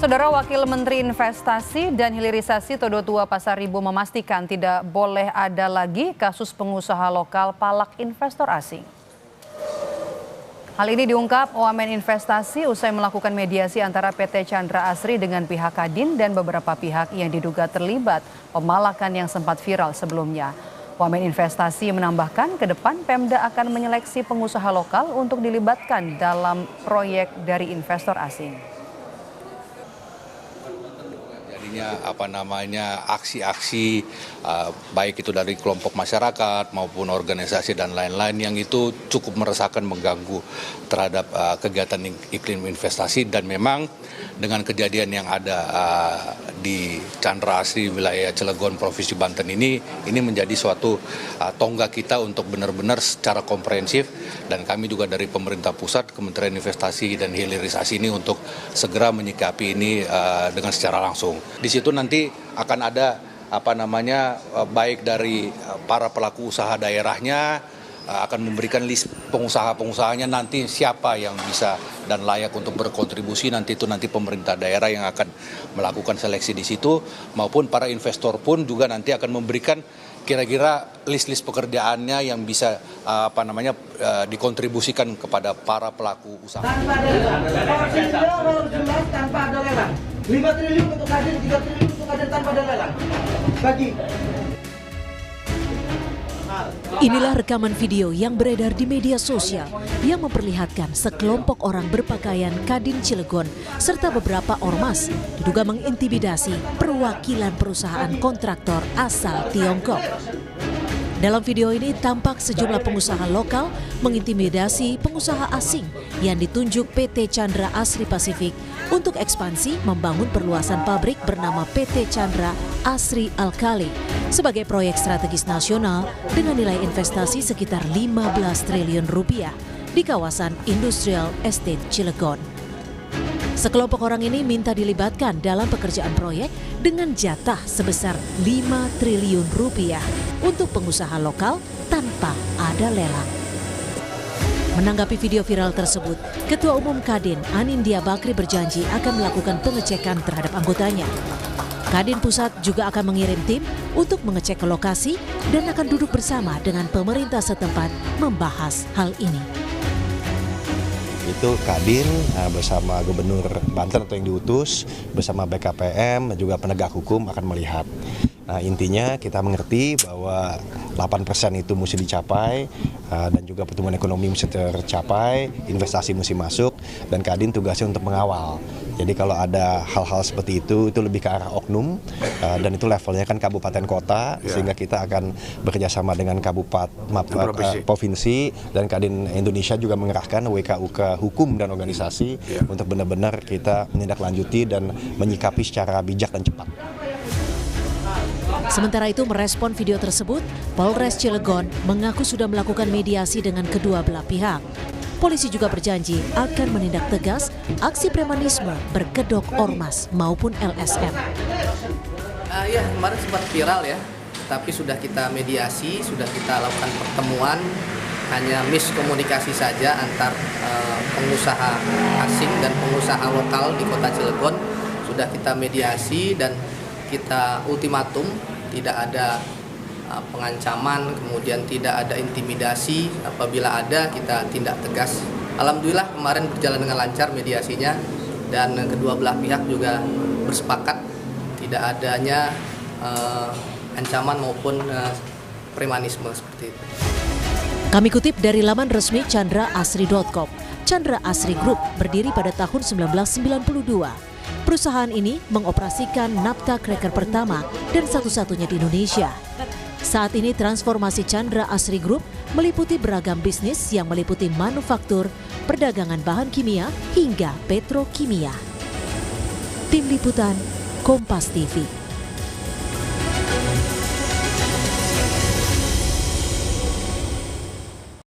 Saudara Wakil Menteri Investasi dan Hilirisasi Todo Tua Pasaribu memastikan tidak boleh ada lagi kasus pengusaha lokal palak investor asing. Hal ini diungkap Wamen Investasi usai melakukan mediasi antara PT Chandra Asri dengan pihak Kadin dan beberapa pihak yang diduga terlibat pemalakan yang sempat viral sebelumnya. Wamen Investasi menambahkan ke depan Pemda akan menyeleksi pengusaha lokal untuk dilibatkan dalam proyek dari investor asing. Aksi-aksi baik itu dari kelompok masyarakat maupun organisasi dan lain-lain yang itu cukup meresahkan, mengganggu terhadap kegiatan iklim investasi. Dan memang dengan kejadian yang ada di Chandra Asri wilayah Cilegon Provinsi Banten ini menjadi suatu tonggak kita untuk benar-benar secara komprehensif, dan kami juga dari pemerintah pusat, Kementerian Investasi dan Hilirisasi ini untuk segera menyikapi ini dengan secara langsung. Di situ nanti akan ada baik dari para pelaku usaha daerahnya akan memberikan list pengusaha-pengusahanya, nanti siapa yang bisa dan layak untuk berkontribusi, nanti pemerintah daerah yang akan melakukan seleksi di situ, maupun para investor pun juga nanti akan memberikan kira-kira list-list pekerjaannya yang bisa dikontribusikan kepada para pelaku usaha. Tanpa ada lelang. 5 triliun untuk Kadin, 3 triliun untuk Kadin tanpa ada lelang. Bagi. Inilah rekaman video yang beredar di media sosial yang memperlihatkan sekelompok orang berpakaian Kadin Cilegon serta beberapa ormas diduga mengintimidasi perwakilan perusahaan kontraktor asal Tiongkok. Dalam video ini tampak sejumlah pengusaha lokal mengintimidasi pengusaha asing yang ditunjuk PT Chandra Asri Pasifik untuk ekspansi membangun perluasan pabrik bernama PT Chandra Asri Alkali sebagai proyek strategis nasional dengan nilai investasi sekitar 15 triliun rupiah di kawasan Industrial Estate Cilegon. Sekelompok orang ini minta dilibatkan dalam pekerjaan proyek dengan jatah sebesar 5 triliun rupiah untuk pengusaha lokal tanpa ada lelang. Menanggapi video viral tersebut, Ketua Umum Kadin Anindya Bakri berjanji akan melakukan pengecekan terhadap anggotanya. Kadin Pusat juga akan mengirim tim untuk mengecek ke lokasi dan akan duduk bersama dengan pemerintah setempat membahas hal ini. Itu Kadin bersama Gubernur Banten atau yang diutus bersama BKPM dan juga penegak hukum akan melihat. Nah, intinya kita mengerti bahwa 8% itu mesti dicapai dan juga pertumbuhan ekonomi mesti tercapai, investasi mesti masuk, dan Kadin tugasnya untuk mengawal. Jadi kalau ada hal-hal seperti itu lebih ke arah oknum dan itu levelnya kan kabupaten kota, sehingga kita akan bekerjasama dengan provinsi, dan Kadin Indonesia juga mengerahkan WKUK hukum dan organisasi untuk benar-benar kita menindaklanjuti dan menyikapi secara bijak dan cepat. Sementara itu merespon video tersebut, Polres Cilegon mengaku sudah melakukan mediasi dengan kedua belah pihak. Polisi juga berjanji akan menindak tegas aksi premanisme berkedok ormas maupun LSM. Ya, kemarin sempat viral ya, tapi sudah kita mediasi, sudah kita lakukan pertemuan, hanya miskomunikasi saja antar pengusaha asing dan pengusaha lokal di kota Cilegon. Sudah kita mediasi dan kita ultimatum, tidak ada pengancaman, kemudian tidak ada intimidasi. Apabila ada, kita tindak tegas. Alhamdulillah kemarin berjalan dengan lancar mediasinya, dan kedua belah pihak juga bersepakat tidak adanya ancaman maupun premanisme seperti itu. Kami kutip dari laman resmi chandraasri.com. Chandra Asri Group berdiri pada tahun 1992. Perusahaan ini mengoperasikan naphtha cracker pertama dan satu-satunya di Indonesia. Saat ini transformasi Chandra Asri Group meliputi beragam bisnis yang meliputi manufaktur, perdagangan bahan kimia, hingga petrokimia. Tim Liputan, Kompas TV.